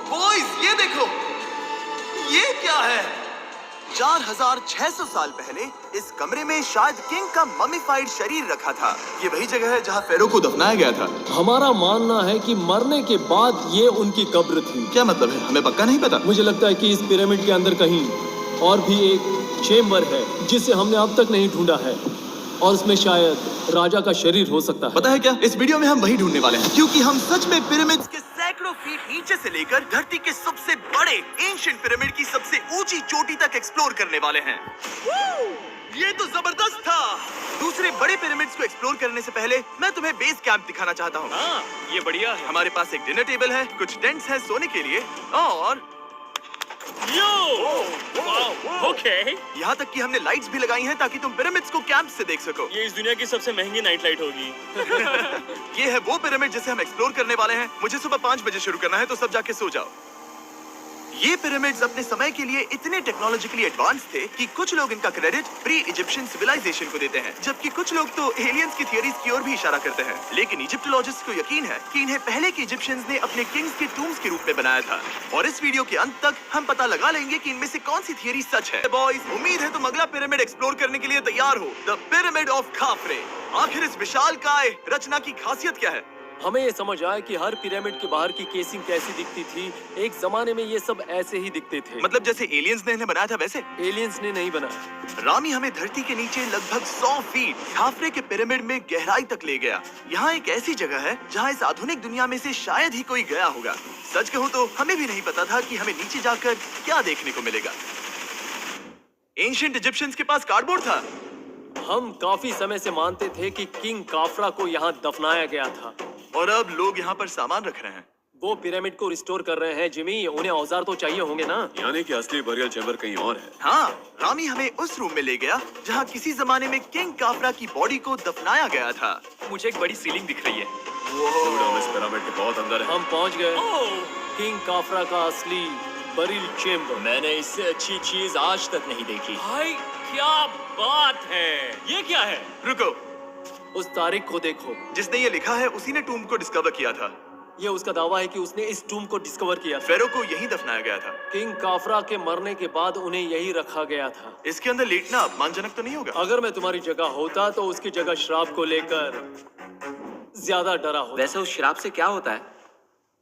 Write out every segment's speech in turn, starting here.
Boys ये देखो, ये क्या है? 4600 साल पहले इस कमरे में शायद किंग का ममीफाइड शरीर रखा था। ये वही जगह है जहाँ फेरो को दफनाया गया था। हमारा मानना है कि मरने के बाद ये उनकी कब्र थी। क्या मतलब है? हमें पक्का नहीं पता। मुझे लगता है कि इस पिरामिड के अंदर कहीं और भी एक चेम्बर है जिसे हमने अब तक नहीं ढूंढा है, और उसमें शायद राजा का शरीर हो सकता है। पता है क्या, इस वीडियो में हम वही ढूंढने वाले हैं, क्योंकि हम सच में पिरामिड्स के सैकड़ों फीट नीचे से लेकर धरती के सबसे बड़े एंशिएंट पिरामिड की सबसे ऊंची चोटी तक एक्सप्लोर करने वाले हैं। ये तो जबरदस्त था। दूसरे बड़े पिरामिड्स को एक्सप्लोर करने से पहले मैं तुम्हें बेस कैंप दिखाना चाहता हूँ। हाँ, ये बढ़िया है। हमारे पास एक डिनर टेबल है, कुछ टेंट्स हैं सोने के लिए, और ओके। यहाँ तक कि हमने लाइट्स भी लगाई हैं ताकि तुम पिरामिड्स को कैंप से देख सको। ये इस दुनिया की सबसे महंगी नाइट लाइट होगी। ये है वो पिरामिड जिसे हम एक्सप्लोर करने वाले हैं। मुझे सुबह 5 बजे शुरू करना है, तो सब जाके सो जाओ। ये पिरामिड्स अपने समय के लिए इतने टेक्नोलॉजिकली एडवांस थे कि कुछ लोग इनका क्रेडिट प्री इजिप्शियन सिविलाइजेशन को देते हैं, जबकि कुछ लोग तो एलियंस की थियरीज की ओर भी इशारा करते हैं। लेकिन इजिप्टोलॉजिस्ट को यकीन है कि इन्हें पहले के इजिप्शियंस ने अपने किंग्स के टूम्स के रूप में बनाया था। और इस वीडियो के अंत तक हम पता लगा लेंगे कि इनमें से कौन सी थियरी सच है। बॉयज, उम्मीद है तुम अगला पिरामिड एक्सप्लोर करने के लिए तैयार हो। The pyramid of खाफरे। आखिर इस विशालकाय रचना की खासियत क्या है? हमें ये समझ आया कि हर पिरामिड के बाहर की केसिंग कैसी दिखती थी। एक जमाने में ये सब ऐसे ही दिखते थे। मतलब जैसे एलियंस ने इन्हें बनाया था वैसे? एलियंस ने नहीं बनाया। रामी हमें धरती के नीचे लगभग 100 फीट खाफरे के पिरामिड में गहराई तक ले गया। यहाँ एक ऐसी जगह है जहाँ इस आधुनिक दुनिया में से शायद ही कोई गया होगा। सच कहूँ तो हमें भी नहीं पता था कि हमें नीचे जाकर क्या देखने को मिलेगा। एंशिएंट इजिप्शियंस के पास कार्डबोर्ड था। हम काफी समय से मानते थे कि किंग काफरा को यहाँ दफनाया गया था, और अब लोग यहाँ पर सामान रख रहे हैं। वो पिरामिड को रिस्टोर कर रहे हैं। जिमी, उन्हें औजार तो चाहिए होंगे ना? यानी कि असली बरियल चैम्बर कहीं और है। हाँ, रामी हमें उस रूम में ले गया जहाँ किसी जमाने में किंग काफरा की बॉडी को दफनाया गया था। मुझे एक बड़ी सीलिंग दिख रही है। हम इस पिरामिड के बहुत अंदर है। हम पहुँच गए किंग काफरा का असली बरियल चेम्बर। मैंने इससे अच्छी चीज आज तक नहीं देखी। भाई क्या बात है! ये क्या है? रुको, उस तारीख को देखो। जिसने ये लिखा है उसी ने टूम को डिस्कवर किया था। ये उसका दावा है कि उसने इस टूम को डिस्कवर किया था। फेरो को यहीं दफनाया गया था। किंग काफरा के मरने के बाद उन्हें यही रखा गया था। इसके अंदर लेटना अपमानजनक तो नहीं होगा? अगर मैं तुम्हारी जगह होता तो उसकी जगह श्राप को लेकर ज्यादा डरा होता। वैसे उस शराब से क्या होता है?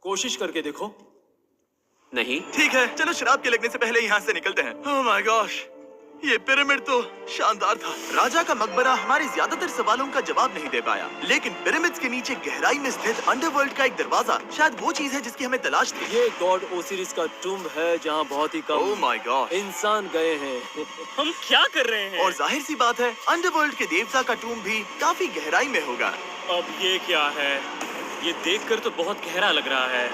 कोशिश करके देखो। नहीं। ठीक है, चलो शराब के लगने से पहले यहाँ से निकलते हैं। ओह माय गॉश, ये पिरामिड तो शानदार था। राजा का मकबरा हमारे ज्यादातर सवालों का जवाब नहीं दे पाया, लेकिन पिरामिड्स के नीचे गहराई में स्थित अंडरवर्ल्ड का एक दरवाजा शायद वो चीज है जिसकी हमें तलाश थी। ये गॉड ओसिरिस का टूम है जहाँ बहुत ही कम ओह माय गॉड इंसान गए हैं। हम क्या कर रहे हैं? और जाहिर सी बात है अंडरवर्ल्ड के देवता का टूम भी काफी गहराई में होगा। अब ये क्या है? ये देखकर तो बहुत गहरा लग रहा है।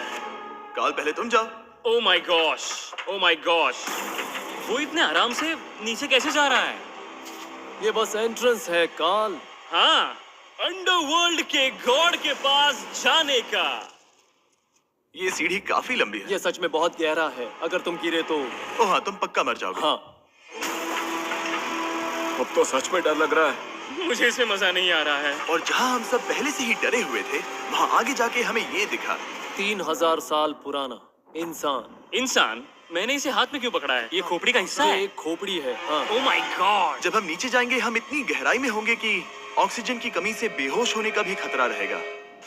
काल, पहले तुम जाओ। Oh my gosh, oh my gosh! वो इतने आराम से नीचे कैसे जा रहा है? ये बस एंट्रेंस है काल। हाँ, अंडरवर्ल्ड के गॉड के पास जाने का। ये सीढ़ी काफी लंबी है। ये सच में बहुत गहरा है। अगर तुम गिरे तो ओह हाँ, तुम पक्का मर जाओगे। हाँ। अब तो सच में डर लग रहा है। मुझे इसमें मजा नहीं आ रहा है। और जहाँ हम सब पहले से ही डरे हुए थे, वहाँ आगे जाके हमें ये दिखा। 3000 साल पुराना इंसान। इंसान? मैंने इसे हाथ में क्यों पकड़ा है? ये खोपड़ी का हिस्सा ये है? एक खोपड़ी है। हाँ। Oh my God! जब हम नीचे जाएंगे हम इतनी गहराई में होंगे कि ऑक्सीजन की कमी से बेहोश होने का भी खतरा रहेगा।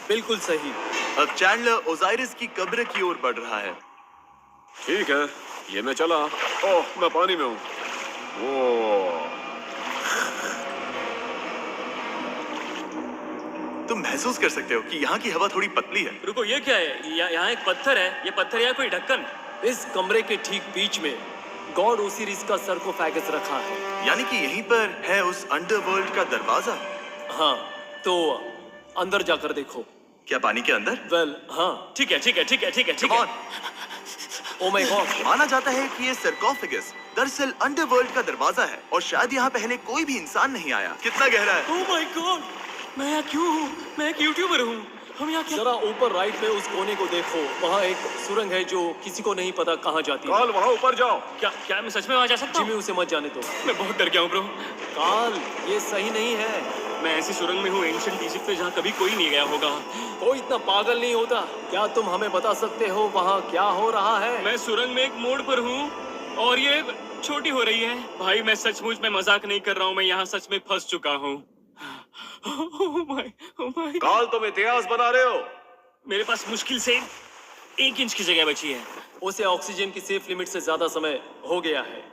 बिल्कुल सही। अब चैंडलर ओजाइरिस की कब्र की ओर बढ़ रहा है। ठीक है, ये मैं चला। ओह, मैं पानी में हूँ। वो तुम महसूस कर सकते हो कि यहाँ की हवा थोड़ी पतली है। रुको, ये क्या है? यहाँ एक पत्थर है। ये पत्थर या कोई ढक्कन? इस कमरे के ठीक बीच में गॉड ओसिरिस का सरकोफेगस रखा है। यानी कि यहीं पर है उस अंडरवर्ल्ड का दरवाजा। हाँ, तो अंदर जाकर देखो। क्या पानी के अंदर? वेल, हाँ। ठीक है, ठीक है, ठीक है, ठीक है, ठीक Come है। on। Oh my God. माना जाता है कि ये सरकोफेगस दरअसल अंडरवर्ल्ड का दरवाजा है और शायद यहाँ पहले कोई भी इंसान नहीं आया। कितना गहरा है? Oh my God! मैं यहाँ क्यों हूँ? मैं एक यूट्यूबर हूँ। हम यहाँ क्या? जरा ऊपर राइट में उस कोने को देखो। वहाँ एक सुरंग है जो किसी को नहीं पता कहाँ जाती है। काल, वहाँ ऊपर जाओ। क्या मैं सच में वहाँ जा सकता हूँ? जिमी, उसे मत जाने दो। मैं बहुत डर गया हूँ ब्रो। काल, ये सही नहीं है। मैं ऐसी सुरंग में हूँ एंशिएंट इजिप्ट में जहाँ कभी कोई नहीं गया होगा। कोई इतना पागल नहीं होता। क्या तुम हमें बता सकते हो वहाँ क्या हो रहा है? मैं सुरंग में एक मोड़ पर हूँ और ये छोटी हो रही है। भाई मैं सचमुच में मजाक नहीं कर रहा हूँ, मैं यहाँ सच में फंस चुका हूँ। ओह माय काल, तुम इतिहास बना रहे हो। मेरे पास मुश्किल से 1 इंच की जगह बची है। उसे ऑक्सीजन की सेफ लिमिट से ज्यादा समय हो गया है।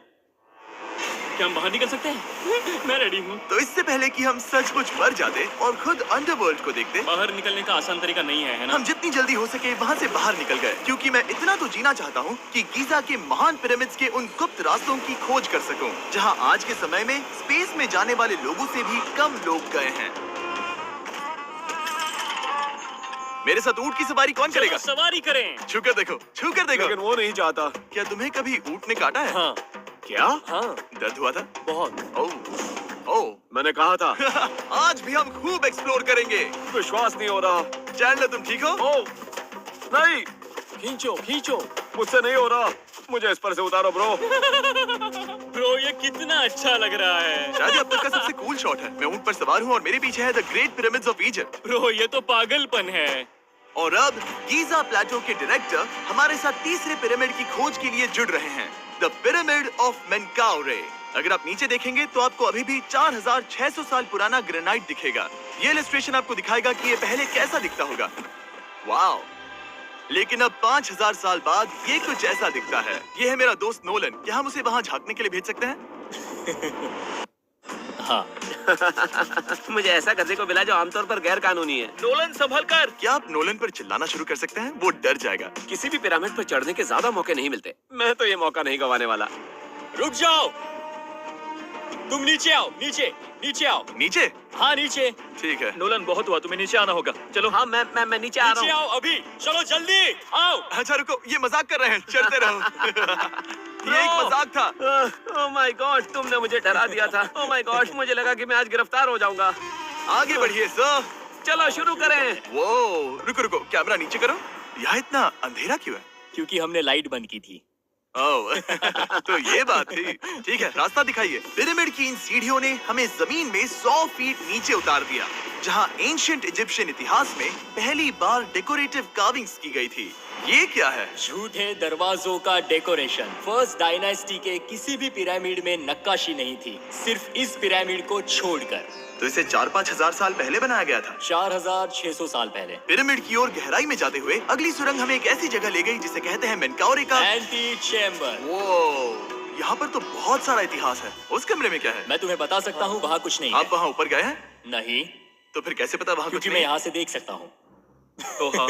क्या हम बाहर निकल सकते हैं? मैं रेडी हूँ। तो इससे पहले कि हम सचमुच मर जाते और खुद अंडरवर्ल्ड को देखते, बाहर निकलने का आसान तरीका नहीं है ना? हम जितनी जल्दी हो सके वहाँ से बाहर निकल गए, क्योंकि मैं इतना तो जीना चाहता हूँ कि गीजा के महान पिरामिड्स के उन गुप्त रास्तों की खोज कर सकूं, जहाँ आज के समय में स्पेस में जाने वाले लोगों से भी कम लोग गए हैं। मेरे साथ ऊंट की सवारी कौन करेगा? चलो सवारी करें। छूकर देखो, छूकर देखो। लेकिन वो नहीं चाहता। क्या तुम्हें कभी ऊंट ने काटा है? हाँ क्या? हाँ, दर्द हुआ था? बहुत। ओह मैंने कहा था। आज भी हम खूब एक्सप्लोर करेंगे। विश्वास नहीं हो रहा। चैंडलर तुम ठीक हो? ओह नहीं, खींचो खींचो। मुझसे नहीं हो रहा। मुझे इस पर से उतारो ब्रो। ब्रो ये कितना अच्छा लग रहा है। शायद ये अब तक का सबसे कूल शॉट है। मैं ऊंट पर सवार हूँ और मेरे पीछे है the great pyramids of Egypt. Bro ये तो पागलपन है। और अब गीजा प्लेटो के डायरेक्टर हमारे साथ तीसरे पिरामिड की खोज के लिए जुड़ रहे हैं, द पिरामिड ऑफ मेनकाउरे। अगर आप नीचे देखेंगे तो आपको अभी भी 4600 साल पुराना ग्रेनाइट दिखेगा। ये इलस्ट्रेशन आपको दिखाएगा कि ये पहले कैसा दिखता होगा। वाओ! लेकिन अब 5000 साल बाद ये कुछ ऐसा दिखता है। ये है मेरा दोस्त नोलन। क्या हम उसे वहाँ झांकने के लिए भेज सकते हैं? हाँ। मुझे ऐसा गधे को मिला जो आमतौर पर गैर कानूनी है। नोलन संभल कर। क्या आप नोलन पर चिल्लाना शुरू कर सकते हैं? वो डर जाएगा। किसी भी पिरामिड पर चढ़ने के ज्यादा मौके नहीं मिलते। मैं तो ये मौका नहीं गंवाने वाला। रुक जाओ, तुम नीचे आओ। नीचे नीचे आओ। नीचे? हाँ नीचे। ठीक है। नोलन बहुत हुआ, तुम्हें नीचे आना होगा। चलो। हाँ मैं नीचे आ रहा नीचे हूँ। आओ अभी। चलो जल्दी आओ। अच्छा रुको, ये मजाक कर रहे हैं। चढ़ते रहो। ये एक मजाक था। ओह माय गॉड, तुमने मुझे डरा दिया था। ओह माय गॉड, मुझे लगा कि मैं आज गिरफ्तार हो जाऊंगा। आगे बढ़िए सर। चलो शुरू करें। वो रुको रुको, कैमरा नीचे करो। यहाँ इतना अंधेरा क्यों है? क्योंकि हमने लाइट बंद की थी। ओह तो ये बात थी। ठीक है, रास्ता दिखाइए। पिरामिड की इन सीढ़ियों ने हमें जमीन में 100 फीट नीचे उतार दिया, जहाँ एंशिएंट इजिप्शियन इतिहास में पहली बार डेकोरेटिव कार्विंग्स की गई थी। ये क्या है? झूठे दरवाजों का डेकोरेशन। फर्स्ट डायनेस्टी के किसी भी पिरामिड में नक्काशी नहीं थी, सिर्फ इस पिरामिड को छोड़कर। तो इसे 4-5 हजार साल पहले बनाया गया था। 4600 साल पहले। पिरामिड की ओर गहराई में जाते हुए अगली सुरंग हमें एक ऐसी जगह ले गई जिसे कहते हैं मेनकाउरे का एंटी चेम्बर। वो यहाँ पर तो बहुत सारा इतिहास है। उस कमरे में क्या है? मैं तुम्हें बता सकता हूँ, वहाँ कुछ नहीं आप है। वहाँ ऊपर गए हैं? नहीं, तो फिर कैसे पता वहाँ कुछ क्योंकि मैं नहीं? यहाँ से देख सकता हूँ। तो हाँ।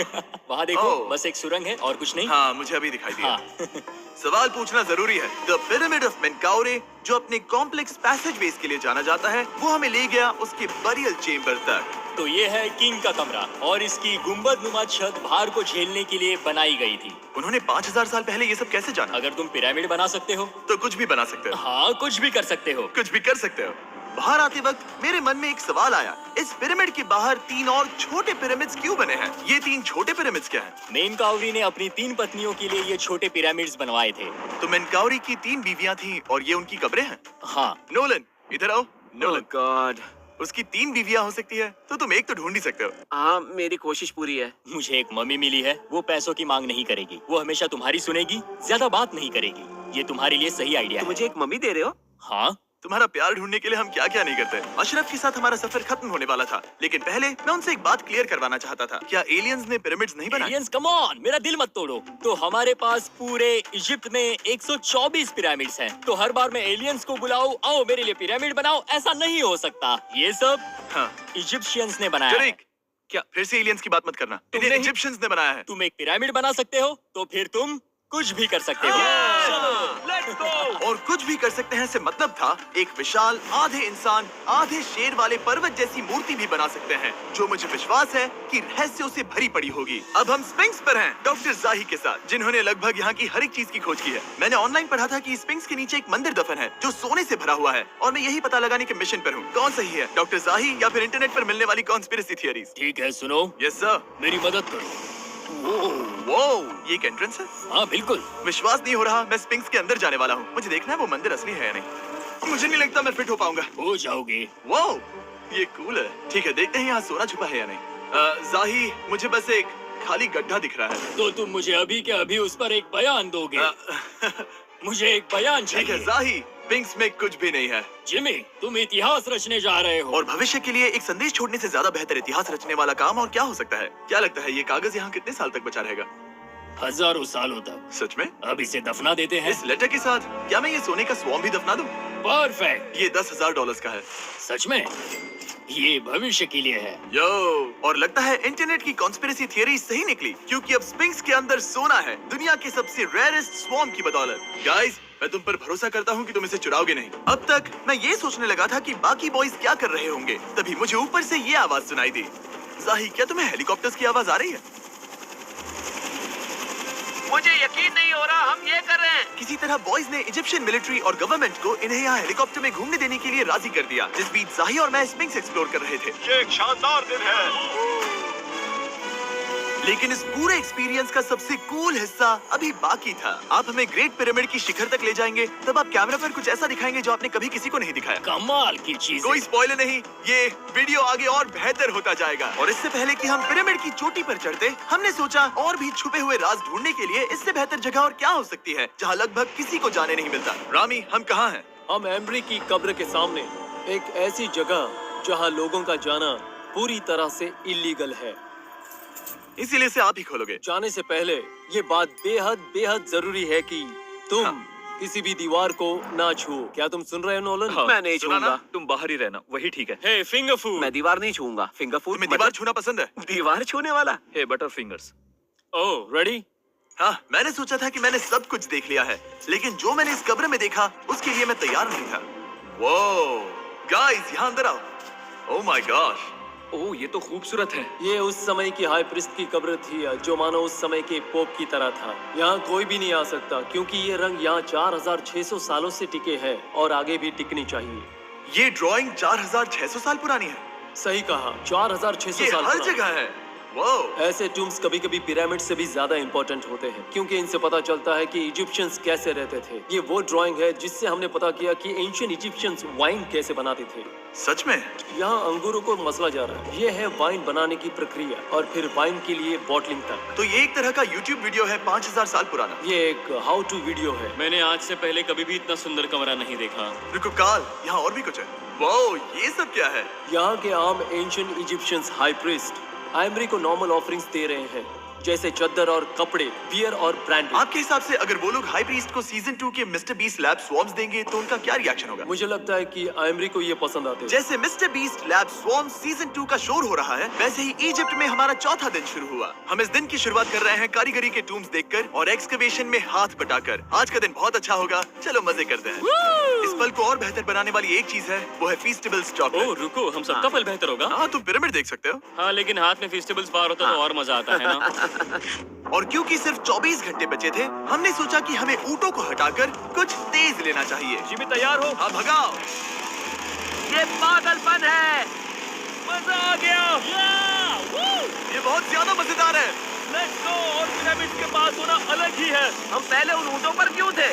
वहाँ देखो, ओह। बस एक सुरंग है और कुछ नहीं। हाँ, मुझे अभी दिखाई दिया। हाँ। सवाल पूछना जरूरी है। द पिरामिड ऑफ मेनकाउरे, जो अपने कॉम्प्लेक्स पैसेजवेज के लिए जाना जाता है, वो हमें ले गया उसके बरियल चेम्बर तक। तो ये है किंग का कमरा और इसकी गुंबदनुमा छत भार को झेलने के लिए बनाई गई थी। उन्होंने 5000 साल पहले ये सब कैसे जाना? अगर तुम पिरामिड बना सकते हो तो कुछ भी बना सकते हो। हाँ कुछ भी कर सकते हो। कुछ भी कर सकते हो। बाहर आते वक्त मेरे मन में एक सवाल आया, इस पिरामिड के बाहर 3 और छोटे पिरामिड्स क्यों बने हैं? ये 3 छोटे पिरामिड्स क्या हैं? मेनकाउरी ने अपनी 3 पत्नियों के लिए ये छोटे पिरामिड्स बनवाए थे। तो मेनकाउरी की 3 बीवियां थीं और ये उनकी कब्रें हैं। हाँ। नोलन इधर आओ। ओह नोलन, गॉड। उसकी 3 बीवियां हो सकती है, तो तुम एक तो ढूंढ ही सकते हो। हाँ मेरी कोशिश पूरी है। मुझे एक मम्मी मिली है, वो पैसों की मांग नहीं करेगी, वो हमेशा तुम्हारी सुनेगी, ज्यादा बात नहीं करेगी। ये तुम्हारे लिए सही आइडिया तो है। मुझे एक मम्मी दे रहे हो? हाँ। तुम्हारा प्यार ढूंढने के लिए हम क्या क्या नहीं करते। अशरफ के साथ हमारा सफर खत्म होने वाला था, लेकिन पहले मैं उनसे एक बात क्लियर करवाना चाहता था। क्या एलियंस ने पिरामिड्स नहीं बनाए? एलियंस, कम ऑन, मेरा दिल मत तोड़ो। तो हमारे पास पूरे इजिप्ट में 124 पिरामिड्स हैं। तो हर बार मैं एलियंस को बुलाऊं, आओ मेरे लिए पिरामिड बनाओ, ऐसा नहीं हो सकता। ये सब हाँ। इजिप्शियंस ने बनाया है। जरीक, क्या फिर से एलियंस की बात मत करना। तुमने इन्हें ही- इजिप्शियंस ने बनाया है। तुम एक पिरामिड बना सकते हो, तो फिर तुम कुछ भी कर सकते हो। Let's go. और कुछ भी कर सकते हैं से मतलब था एक विशाल आधे इंसान आधे शेर वाले पर्वत जैसी मूर्ति भी बना सकते हैं, जो मुझे विश्वास है कि रहस्यों से भरी पड़ी होगी। अब हम स्फिंक्स पर हैं, डॉक्टर जाही के साथ, जिन्होंने लगभग यहाँ की हर एक चीज की खोज की है। मैंने ऑनलाइन पढ़ा था कि स्फिंक्स के नीचे एक मंदिर दफन है जो सोने से भरा हुआ है, और मैं यही पता लगाने के मिशन पर हूँ। कौन सही है, डॉक्टर जाही या फिर इंटरनेट पर मिलने वाली कॉन्स्पिरेसी थियरीज? ठीक है, सुनो, यस सर। मेरी मदद करो। वो ये एक एंट्रेंस है? हाँ बिल्कुल। विश्वास नहीं हो रहा, मैं स्फिंक्स के अंदर जाने वाला हूँ। मुझे देखना है वो मंदिर असली है या नहीं। मुझे नहीं लगता मैं फिट हो पाऊंगा। हो जाओगे। वो ये कूल है। ठीक है, देखते हैं यहाँ सोना छुपा है या नहीं। जाही, मुझे बस एक खाली गड्ढा दिख रहा है। तो तुम मुझे अभी के अभी उस पर एक बयान दोगे? मुझे एक बयान ठीक है चाहिए। जाही, पिंक्स में कुछ भी नहीं है। जिमी, तुम इतिहास रचने जा रहे हो। और भविष्य के लिए एक संदेश छोड़ने से ज्यादा बेहतर इतिहास रचने वाला काम और क्या हो सकता है? क्या लगता है ये कागज यहाँ कितने साल तक बचा रहेगा? हजारों सालों तक। सच में? अब इसे दफना देते हैं। इस लेटर के साथ क्या मैं ये सोने का स्वॉर्म भी दफना दूं? परफेक्ट। ये $10,000 का है। सच में? ये भविष्य के लिए है। यो, और लगता है इंटरनेट की कॉन्स्पिरेसी थियरी सही निकली, क्योंकि अब स्पिंक्स के अंदर सोना है, दुनिया के सबसे रेयरेस्ट स्वॉर्म की बदौलत। गाइस, मैं तुम पर भरोसा करता हूँ कि तुम इसे चुराओगे नहीं। अब तक मैं ये सोचने लगा था कि बाकी बॉयज क्या कर रहे होंगे, तभी मुझे ऊपर से ये आवाज सुनाई दी। जाही, क्या तुम्हें हेलीकॉप्टर्स की आवाज आ रही है? मुझे यकीन नहीं हो रहा हम ये कर रहे हैं। किसी तरह बॉयज ने इजिप्शियन मिलिट्री और गवर्नमेंट को इन्हें यहाँ हेलीकॉप्टर में घूमने देने के लिए राजी कर दिया, जिस बीच जाही और मैं स्पिंक्स एक्सप्लोर कर रहे थे। ये एक शानदार दिन है। लेकिन इस पूरे एक्सपीरियंस का सबसे कूल हिस्सा अभी बाकी था। आप हमें ग्रेट पिरामिड की शिखर तक ले जाएंगे, तब आप कैमरा पर कुछ ऐसा दिखाएंगे जो आपने कभी किसी को नहीं दिखाया। कमाल की चीज। कोई स्पॉइलर नहीं, ये वीडियो आगे और बेहतर होता जाएगा। और इससे पहले कि हम पिरामिड की चोटी पर चढ़ते, हमने सोचा और भी छुपे हुए राज ढूंढने के लिए इससे बेहतर जगह और क्या हो सकती है, जहाँ लगभग किसी को जाने नहीं मिलता। रामी, हम कहाँ हैं? हम एम्ब्री की कब्र के सामने, एक ऐसी जगह जहां लोगों का जाना पूरी तरह से इलीगल है। इसीलिए से आप ही खोलोगे। जाने से पहले ये बात बेहद बेहद जरूरी है कि तुम किसी भी दीवार को ना छुओ। क्या तुम सुन रहे हो नोलन? मैं नहीं सुना ना? छूऊंगा। तुम बाहर ही रहना, वही ठीक है। हे फिंगर फूड। मैं दीवार नहीं छूऊंगा। फिंगर फूड तुम्हें दीवार छूना पसंद है? दीवार छूने वाला। हे बटर फिंगर्स। ओह, रेडी? हाँ, मैंने सोचा था कि मैंने सब कुछ देख लिया है, लेकिन जो मैंने इस कब्र में देखा उसके लिए मैं तैयार नहीं था। वो गाइस, यहाँ अंदर आओ। ओह माय गॉश, ओह, ये तो खूबसूरत है। ये उस समय की हाई प्रीस्ट की कब्र थी, जो मानो उस समय के पोप की तरह था। यहाँ कोई भी नहीं आ सकता, क्योंकि ये रंग यहाँ 4600 सालों से टिके हैं और आगे भी टिकनी चाहिए। ये ड्राइंग 4600 साल पुरानी है। सही कहा, 4600 ये साल हर पुरानी। जगह है। वो ऐसे टूम्स कभी-कभी पिरामिड से भी ज्यादा इंपॉर्टेंट होते हैं, क्योंकि इनसे पता चलता है कि इजिप्शियंस कैसे रहते थे। ये वो ड्राइंग है जिससे हमने पता किया कि एंशिएंट इजिप्शियंस वाइन कैसे बनाते थे। सच में? यहाँ अंगूरों को मसला जा रहा है। ये है वाइन बनाने की प्रक्रिया और फिर वाइन के लिए बॉटलिंग तक। तो ये एक तरह का YouTube वीडियो है 5000 साल पुराना। ये एक हाउ टू वीडियो है। मैंने आज से पहले कभी भी इतना सुंदर कमरा नहीं देखा। रुको काल, यहाँ और भी कुछ है। वो ये सब क्या है? यहाँ के आम ancient Egyptians high priest Embry को नॉर्मल ऑफरिंग्स दे रहे हैं, जैसे चद्दर और कपड़े, बियर और ब्रांडी। आपके हिसाब से अगर वो लोग हाई प्रीस्ट को सीजन 2 के मिस्टर बीस्ट लैब स्वॉर्म्स देंगे तो उनका क्या रिएक्शन होगा? मुझे लगता है कि एम्ब्री को ये पसंद आते हैं। जैसे mister beast lab swarm season 2 का शोर हो रहा है, वैसे ही इजिप्ट में हमारा चौथा दिन शुरू हुआ। हम इस दिन की शुरुआत कर रहे हैं कारीगरी के टूम्स देखकर और एक्सकवेशन में हाथ बटाकर। आज का दिन बहुत अच्छा होगा, चलो मजे करते हैं। इस पल को और बेहतर बनाने वाली एक चीज है, वो है फीस्टेबल्स ओह चॉकलेट। रुको, हम सबका पल बेहतर होगा। हाँ, तुम पिरामिड देख सकते हो। हाँ, लेकिन हाथ में फेस्टिवल्स बार होता तो और मजा आता है ना। और क्योंकि सिर्फ 24 घंटे बचे थे, हमने सोचा कि हमें ऊँटों को हटाकर कुछ तेज लेना चाहिए। जिमी तैयार हो? हाँ, भगाओ। ये पागलपन है। मजा आ गया। ये बहुत ज्यादा मजेदार है। Let's go. और पिरामिड के पास होना अलग ही है। हम पहले उन ऊँटों पर क्यों थे?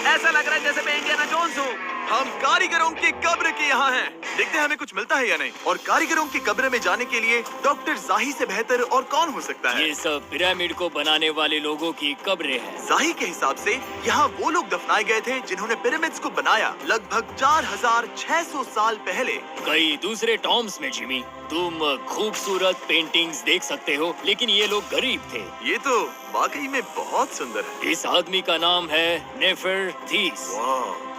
ऐसा लग रहा है जैसे मैं इंडियाना जोन्स हूँ। हम कारीगरों की कब्र के यहाँ हैं। देखते हैं हमें कुछ मिलता है या नहीं। और कारीगरों की कब्र में जाने के लिए डॉक्टर जाही से बेहतर और कौन हो सकता है? ये सब पिरामिड को बनाने वाले लोगों की कब्रें हैं। जाही के हिसाब से यहाँ वो लोग दफनाए गए थे जिन्होंने पिरामिड्स को बनाया लगभग 4600 साल पहले। कई दूसरे टॉम्स में जिमी, तुम खूबसूरत पेंटिंग्स देख सकते हो, लेकिन ये लोग गरीब थे। ये तो वाकई में बहुत सुंदर है। इस आदमी का नाम है नेफरथीस।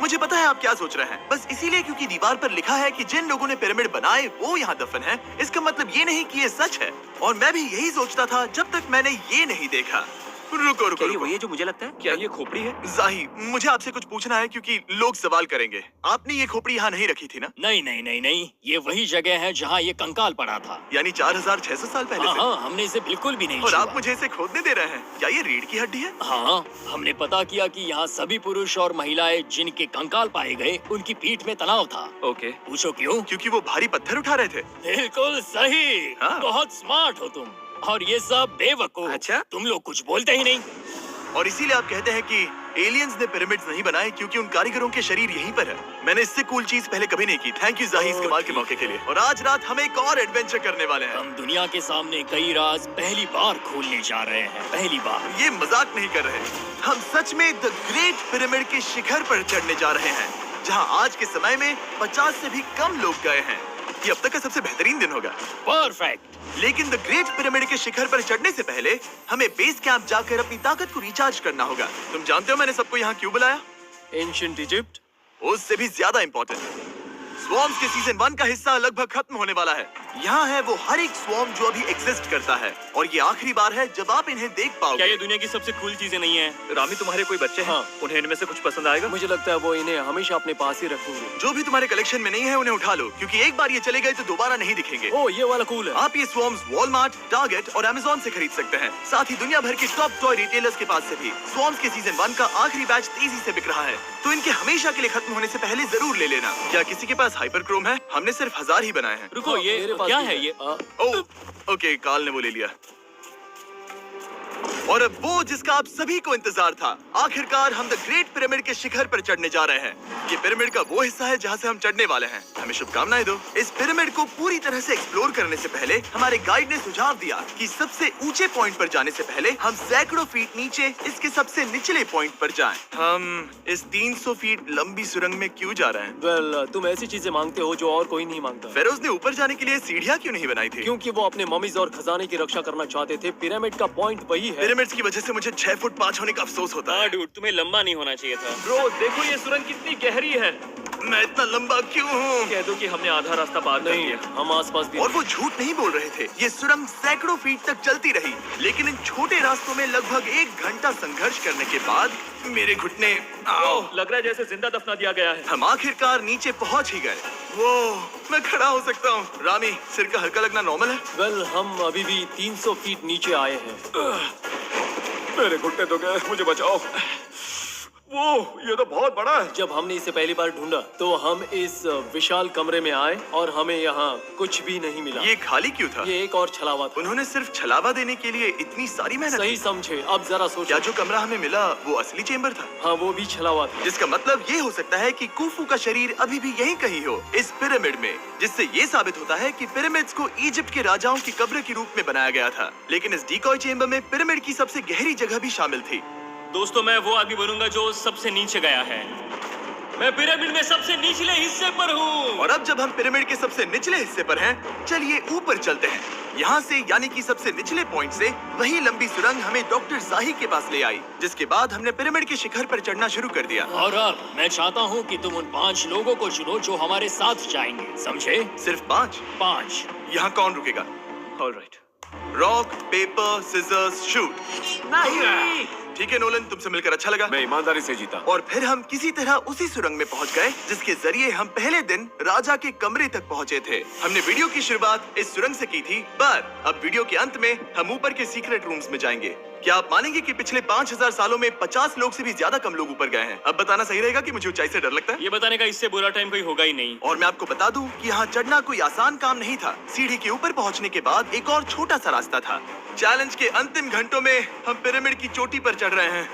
मुझे पता है आप क्या सोच रहे हैं, बस इसीलिए क्योंकि दीवार पर लिखा है कि जिन लोगों ने पिरामिड बनाए वो यहाँ दफन है, इसका मतलब ये नहीं कि ये सच है। और मैं भी यही सोचता था जब तक मैंने ये नहीं देखा। रुको रुको क्या ये रुको। वही है जो मुझे लगता है? क्या ये खोपड़ी है? जाही, मुझे आपसे कुछ पूछना है क्योंकि लोग सवाल करेंगे। आपने ये खोपड़ी यहाँ नहीं रखी थी ना? नहीं नहीं नहीं नहीं, ये वही जगह है जहाँ ये कंकाल पड़ा था। यानी 4600 साल पहले हाँ से? हाँ, हमने इसे बिल्कुल भी नहीं और छुआ। आप मुझे इसे खोदने दे रहे हैं? क्या ये रीढ़ की हड्डी है? हाँ, हमने पता किया कि यहाँ सभी पुरुष और महिलाएं जिनके कंकाल पाए गए, उनकी पीठ में तनाव था। ओके। पूछो क्यों? क्योंकि वो भारी पत्थर उठा रहे थे। बिल्कुल सही। हाँ। बहुत स्मार्ट हो तुम। और ये सब बेवकूफ। अच्छा? तुम लोग कुछ बोलते ही नहीं। और इसीलिए आप कहते हैं कि एलियंस ने पिरामिड्स नहीं बनाए क्योंकि उन कारीगरों के शरीर यहीं पर है। मैंने इससे कूल चीज पहले कभी नहीं की। थैंक यू जाही इस कमाल के मौके के लिए। और आज रात हम एक और एडवेंचर करने वाले हैं। हम दुनिया के सामने कई राज पहली बार खोलने जा रहे हैं, पहली बार। ये मजाक नहीं कर रहे, हम सच में द ग्रेट पिरामिड के शिखर पर चढ़ने जा रहे हैं, जहां आज के समय में 50 से भी कम लोग गए हैं। ये अब तक का सबसे बेहतरीन दिन होगा। परफेक्ट। लेकिन द ग्रेट पिरामिड के शिखर पर चढ़ने से पहले हमें बेस कैंप जाकर अपनी ताकत को रिचार्ज करना होगा। तुम जानते हो मैंने सबको यहाँ क्यों बुलाया? Ancient Egypt. उससे भी ज्यादा इंपॉर्टेंट, स्वॉर्म्स के सीजन 1 का हिस्सा लगभग खत्म होने वाला है। यहाँ है वो हर एक स्वॉर्म जो अभी एग्जिस्ट करता है, और ये आखिरी बार है जब आप इन्हें देख क्या पाओगे। ये दुनिया की सबसे कूल चीजें नहीं है? रामी, तुम्हारे कोई बच्चे हैं? हाँ। उन्हें इनमें से कुछ पसंद आएगा? मुझे लगता है वो इन्हें हमेशा अपने पास ही रखेंगे। जो भी तुम्हारे कलेक्शन में नहीं है उन्हें उठा लो, क्योंकि एक बार ये चले गए तो दोबारा नहीं दिखेंगे। ओ, ये वाला कूल है। आप ये स्वॉर्म्स वॉलमार्ट, टारगेट और अमेज़न से खरीद सकते हैं। साथ ही दुनिया भर के टॉप टॉय रिटेलर्स के पास से भी। स्वॉर्म्स के सीजन 1 का आखिरी बैच तेजी से बिक रहा है, तो इनके हमेशा के लिए खत्म होने से पहले जरूर ले लेना। क्या किसी के पास हाइपर क्रोम है? हमने सिर्फ 1000 ही बनाए हैं। रुको, ये मेरे पास क्या भी है ये? ओह, ओके, काल ने वो ले लिया। और अब वो जिसका आप सभी को इंतजार था, आखिरकार हम द ग्रेट पिरामिड के शिखर पर चढ़ने जा रहे हैं। ये पिरामिड का वो हिस्सा है जहाँ से हम चढ़ने वाले हैं। हमें शुभकामनाएं दो। इस पिरामिड को पूरी तरह से एक्सप्लोर करने से पहले हमारे गाइड ने सुझाव दिया कि सबसे ऊंचे पॉइंट पर जाने से पहले हम सैकड़ों फीट नीचे इसके सबसे निचले पॉइंट पर जाएं। हम इस 300 फीट लंबी सुरंग में क्यों जा रहे हैं? वेल, तुम ऐसी चीजें मांगते हो जो और कोई नहीं मांगता। फेरोज ने ऊपर जाने के लिए सीढ़ियाँ क्यों नहीं बनाई थी? क्योंकि वो अपने ममीज और खजाने की रक्षा करना चाहते थे। पिरामिड का पॉइंट वही है। पिरामिड्स की वजह से मुझे 6 फुट 5 होने का अफसोस होता है। हाँ डूड, तुम्हें लंबा नहीं होना चाहिए था। ब्रो, देखो ये सुरंग कितनी गहरी है। मैं इतना लंबा क्यों हूँ? कह दो कि हमने आधा रास्ता पार कर नहीं, लिया। हम आसपास भी और वो झूठ नहीं बोल रहे थे। ये सुरंग सैकड़ों फीट तक चलती रही, लेकिन इन छोटे रास्तों में लगभग 1 घंटा संघर्ष करने के बाद मेरे घुटने ओह, लग रहा है जैसे जिंदा दफना दिया गया है। हम आखिरकार नीचे पहुंच ही गए। वो मैं खड़ा हो सकता हूँ। रामी, सिर का हल्का लगना नॉर्मल है? वेल, हम अभी भी 300 फीट नीचे आए हैं। मेरे घुटने तो गए, मुझे बचाओ। वो ये तो बहुत बड़ा है। जब हमने इसे पहली बार ढूंढा तो हम इस विशाल कमरे में आए और हमें यहाँ कुछ भी नहीं मिला। ये खाली क्यों था? ये एक और छलावा था। उन्होंने सिर्फ छलावा देने के लिए इतनी सारी मेहनत सही की। समझे। अब जरा क्या सोचो। जो कमरा हमें मिला वो असली चेम्बर था? हाँ, वो भी छलावा था। जिसका मतलब ये हो सकता है कि कुफू का शरीर अभी भी यहीं कहीं हो, इस पिरामिड में, जिससे ये साबित होता है कि पिरामिड्स को इजिप्ट के राजाओं की कब्र के रूप में बनाया गया था। लेकिन इस डिकॉय चेम्बर में पिरामिड की सबसे गहरी जगह भी शामिल थी। दोस्तों, मैं वो आदमी बनूंगा जो सबसे नीचे गया है। मैं पिरामिड में सबसे निचले हिस्से पर हूँ। और अब जब हम पिरामिड के सबसे निचले हिस्से पर हैं, चलिए ऊपर चलते हैं। यहाँ से, यानी कि सबसे निचले पॉइंट से, वही लंबी सुरंग हमें डॉक्टर जाही के पास ले आई, जिसके बाद हमने पिरामिड के शिखर पर चढ़ना शुरू कर दिया। और अब मैं चाहता हूँ कि तुम उन 5 लोगों को चुनो जो हमारे साथ जाएंगे, समझे? सिर्फ 5? 5। यहाँ कौन रुकेगा? Alright. Rock, paper, scissors, shoot. नहीं। ठीक है नोलन, तुमसे मिलकर अच्छा लगा। मैं ईमानदारी से जीता। और फिर हम किसी तरह उसी सुरंग में पहुंच गए जिसके जरिए हम पहले दिन राजा के कमरे तक पहुंचे थे। हमने वीडियो की शुरुआत इस सुरंग से की थी, पर अब वीडियो के अंत में हम ऊपर के सीक्रेट रूम्स में जाएंगे। क्या आप मानेंगे कि पिछले 5000 सालों में 50 लोग से भी ज्यादा कम लोग ऊपर गए हैं? अब बताना सही रहेगा कि मुझे ऊंचाई से डर लगता है। ये बताने का इससे बुरा टाइम कोई होगा ही नहीं। और मैं आपको बता दूं कि यहाँ चढ़ना कोई आसान काम नहीं था। सीढ़ी के ऊपर पहुँचने के बाद एक और छोटा सा रास्ता था। चैलेंज के अंतिम घंटों में हम पिरामिड की चोटी पर चढ़ रहे हैं।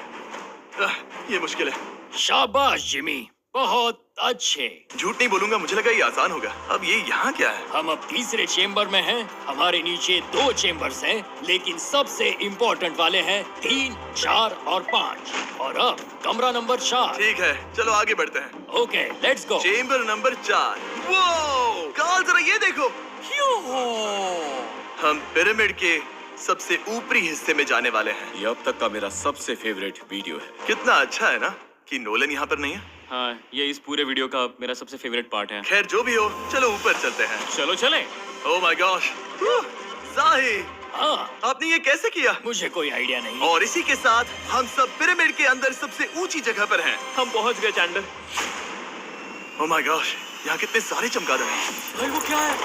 ये मुश्किल है। शाबाश जिमी, बहुत अच्छे। झूठ नहीं बोलूंगा, मुझे लगा ये आसान होगा। अब ये यहाँ क्या है? हम अब तीसरे चेम्बर में हैं। हमारे नीचे 2 चेम्बर्स हैं, लेकिन सबसे इम्पोर्टेंट वाले हैं 3, 4 और 5। और अब कमरा नंबर 4। ठीक है, चलो आगे बढ़ते हैं। Okay, let's go. Chamber number 4। वो कार्ल, जरा ये देखो। हम पिरामिड के सबसे ऊपरी हिस्से में जाने वाले हैं। ये अब तक का मेरा सबसे फेवरेट वीडियो है। कितना अच्छा है ना कि नोलन यहाँ पर नहीं है। हाँ, ये इस पूरे वीडियो का मेरा सबसे फेवरेट पार्ट है। खैर जो भी हो, चलो ऊपर चलते हैं। चलो चले। ओह माय गॉश, जाही, हाँ, आपने ये कैसे किया? मुझे कोई आइडिया नहीं। और इसी के साथ हम सब पिरामिड के अंदर सबसे ऊंची जगह पर हैं। हम पहुंच गए चैंडलर। ओह माय गॉश, यहाँ कितने सारे चमगादड़ हैं। भाई, वो क्या है?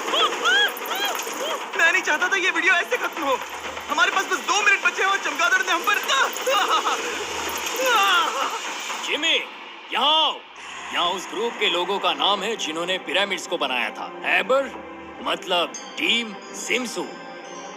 मैं नहीं चाहता था ये वीडियो ऐसे खत्म हो। हमारे पास बस 2 मिनट बचे हैं और चमगादड़ ने हम पर जिमी, यहाँ आओ। यहाँ उस ग्रुप के लोगों का नाम है जिन्होंने पिरामिड्स को बनाया था। एबर मतलब टीम, सिमसू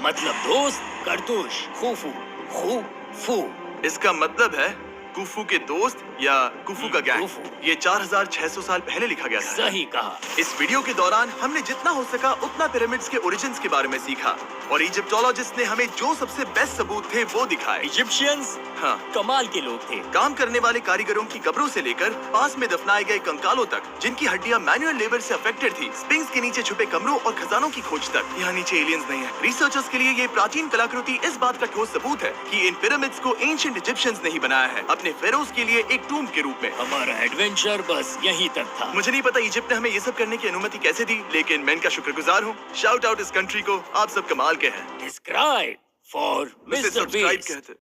मतलब दोस्त, करतुश, खूफू, खूफू। इसका मतलब है कुफू के दोस्त या कुफू का गैंग। कुफू। ये 4600 साल पहले लिखा गया था। सही कहा। इस वीडियो के दौरान हमने जितना हो सका उतना पिरामिड्स के ओरिजिन्स के बारे में सीखा और इजिप्टोलॉजिस्ट ने हमें जो सबसे बेस्ट सबूत थे वो दिखाए। इजिप्शियंस हाँ, कमाल के लोग थे। काम करने वाले कारीगरों की कब्रों से लेकर पास में दफनाए गए कंकालों तक, जिनकी हड्डियां मैनुअल लेबर से अफेक्टेड थी, स्पिंक्स के नीचे छुपे कमरों और खजानों की खोज तक। यहाँ नीचे एलियंस नहीं है। रिसर्चर्स के लिए ये प्राचीन कलाकृति इस बात का ठोस सबूत है कि इन पिरामिड्स को एंशिएंट इजिप्शियंस ने ही बनाया है, अपने फेरोज के लिए एक टूम्ब के रूप में। हमारा एडवेंचर बस यहीं तक था। मुझे नहीं पता इजिप्ट ने हमें ये सब करने की अनुमति कैसे दी, लेकिन मैं इनका शुक्रगुजार हूँ। शाउट आउट इस कंट्री को, आप सब कमाल के हैं। डिस्क्राइब फॉर इसे मिस्टर सब्सक्राइब बीस्ट। कहते